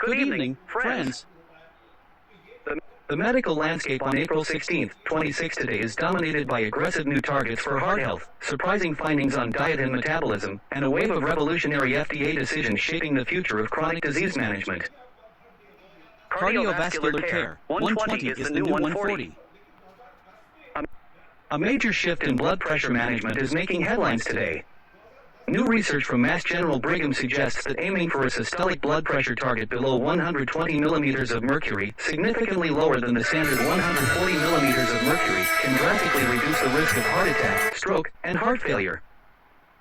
Good evening, friends. The medical landscape on April 16, 26 today is dominated by aggressive new targets for heart health, surprising findings on diet and metabolism, and a wave of revolutionary FDA decisions shaping the future of chronic disease management. Cardiovascular care, 120 is the new 140. A major shift in blood pressure management is making headlines today. New research from Mass General Brigham suggests that aiming for a systolic blood pressure target below 120 millimeters of mercury, significantly lower than the standard 140 millimeters of mercury, can drastically reduce the risk of heart attack, stroke, and heart failure.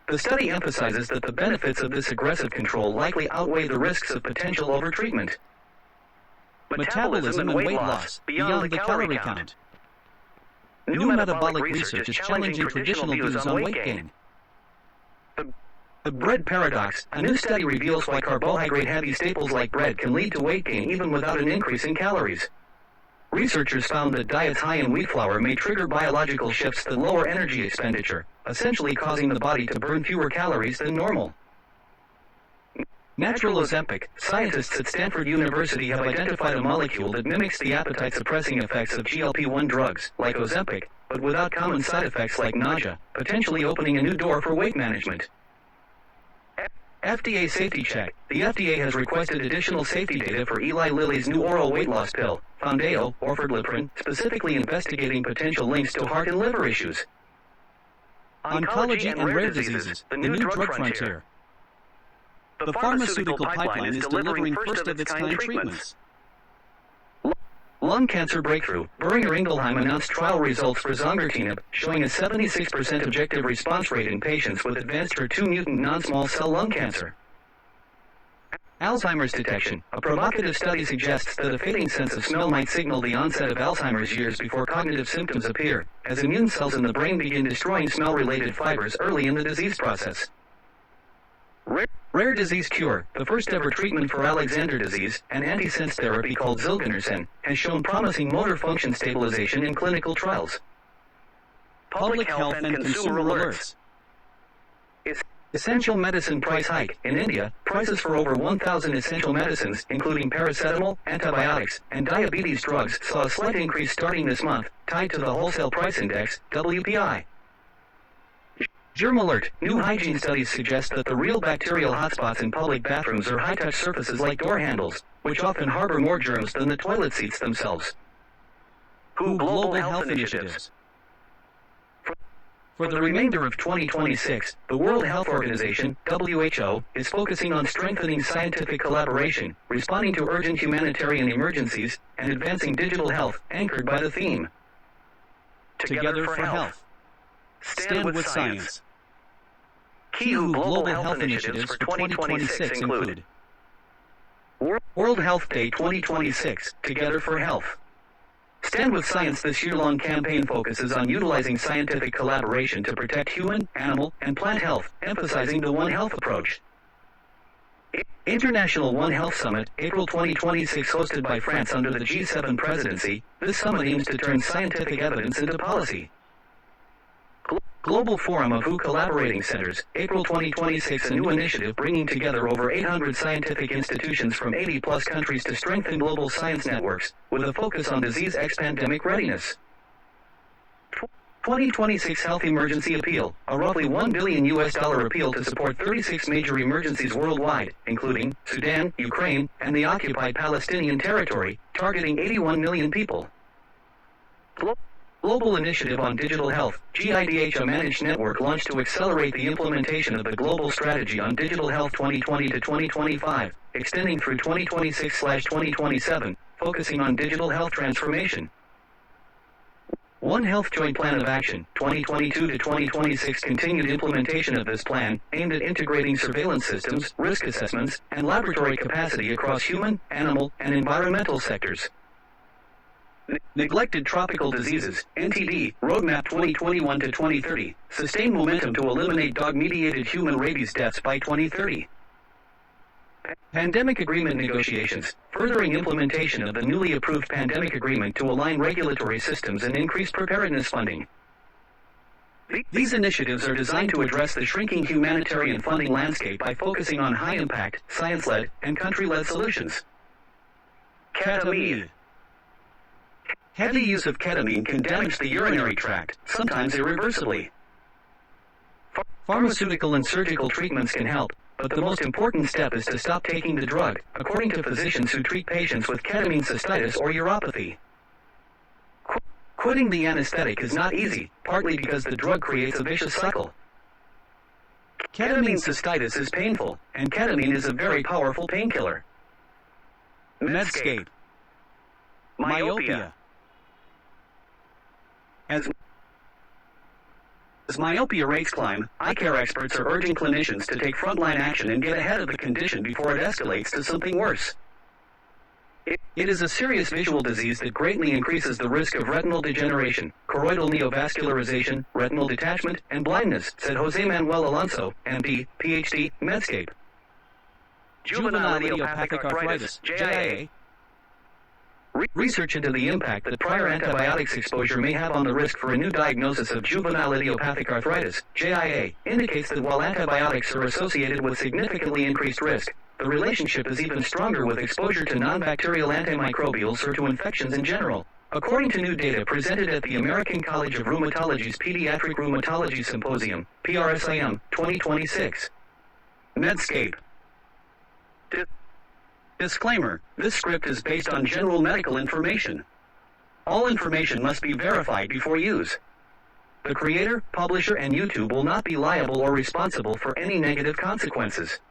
The study emphasizes that the benefits of this aggressive control likely outweigh the risks of potential overtreatment. Metabolism and weight loss, beyond the calorie count. New metabolic research is challenging traditional views on weight gain. The bread paradox. A new study reveals why carbohydrate-heavy staples like bread can lead to weight gain even without an increase in calories. Researchers found that diets high in wheat flour may trigger biological shifts that lower energy expenditure, essentially causing the body to burn fewer calories than normal. Natural Ozempic. Scientists at Stanford University have identified a molecule that mimics the appetite-suppressing effects of GLP-1 drugs, like Ozempic, but without common side effects like nausea, potentially opening a new door for weight management. FDA safety check. The FDA has requested additional safety data for Eli Lilly's new oral weight loss pill, Foundayo, orforglipron, specifically investigating potential links to heart and liver issues. Oncology and rare diseases, the new drug frontier. The pharmaceutical pipeline is delivering first-of-its-kind treatments. Lung cancer breakthrough. Boehringer Ingelheim announced trial results for zongertinib, showing a 76% objective response rate in patients with advanced HER2-mutant non-small cell lung cancer. Alzheimer's detection. A provocative study suggests that a fading sense of smell might signal the onset of Alzheimer's years before cognitive symptoms appear, as immune cells in the brain begin destroying smell-related fibers early in the disease process. Rare disease cure. The first-ever treatment for Alexander disease, an antisense therapy called zilganersen, has shown promising motor function stabilization in clinical trials. Public health and consumer alerts. Essential medicine price hike. In India, prices for over 1,000 essential medicines, including paracetamol, antibiotics, and diabetes drugs, saw a slight increase starting this month, tied to the wholesale price index, WPI. Germ alert. New hygiene studies suggest that the real bacterial hotspots in public bathrooms are high-touch surfaces like door handles, which often harbor more germs than the toilet seats themselves. WHO Global Health Initiatives. For the remainder of 2026, the World Health Organization, WHO, is focusing on strengthening scientific collaboration, responding to urgent humanitarian emergencies, and advancing digital health, anchored by the theme Together for Health. Stand with science. Key WHO Global Health Initiatives for 2026 include World Health Day 2026, Together for Health. Stand with Science. This year-long campaign focuses on utilizing scientific collaboration to protect human, animal, and plant health, emphasizing the One Health approach. International One Health Summit, April 2026, hosted by France under the G7 presidency. This summit aims to turn scientific evidence into policy. Global Forum of WHO Collaborating Centers, April 2026, a new initiative bringing together over 800 scientific institutions from 80-plus countries to strengthen global science networks, with a focus on disease pandemic readiness. 2026 Health Emergency Appeal, a roughly $1 billion appeal to support 36 major emergencies worldwide, including Sudan, Ukraine, and the occupied Palestinian territory, targeting 81 million people. Global Initiative on Digital Health, GIDH, a managed network launched to accelerate the implementation of the Global Strategy on Digital Health 2020 to 2025, extending through 2026/2027, focusing on digital health transformation. One Health Joint Plan of Action, 2022 to 2026, continued implementation of this plan, aimed at integrating surveillance systems, risk assessments, and laboratory capacity across human, animal, and environmental sectors. Neglected Tropical Diseases, NTD, Roadmap 2021 to 2030, sustain momentum to eliminate dog-mediated human rabies deaths by 2030. Pandemic Agreement negotiations, furthering implementation of the newly approved Pandemic Agreement to align regulatory systems and increase preparedness funding. These initiatives are designed to address the shrinking humanitarian funding landscape by focusing on high-impact, science-led, and country-led solutions. Ketamine. Heavy use of ketamine can damage the urinary tract, sometimes irreversibly. Pharmaceutical and surgical treatments can help, but the most important step is to stop taking the drug, according to physicians who treat patients with ketamine cystitis or uropathy. Quitting the anesthetic is not easy, partly because the drug creates a vicious cycle. Ketamine cystitis is painful, and ketamine is a very powerful painkiller. Medscape. Myopia. As myopia rates climb, eye care experts are urging clinicians to take frontline action and get ahead of the condition before it escalates to something worse. It is a serious visual disease that greatly increases the risk of retinal degeneration, choroidal neovascularization, retinal detachment, and blindness, said Jose Manuel Alonso, MD, PhD, Medscape. Juvenile idiopathic arthritis, JIA. Research into the impact that prior antibiotics exposure may have on the risk for a new diagnosis of juvenile idiopathic arthritis, JIA, indicates that while antibiotics are associated with significantly increased risk, the relationship is even stronger with exposure to non-bacterial antimicrobials or to infections in general. According to new data presented at the American College of Rheumatology's Pediatric Rheumatology Symposium, PRSIM, 2026. Medscape. Disclaimer: this script is based on general medical information. All information must be verified before use. The creator, publisher, and YouTube will not be liable or responsible for any negative consequences.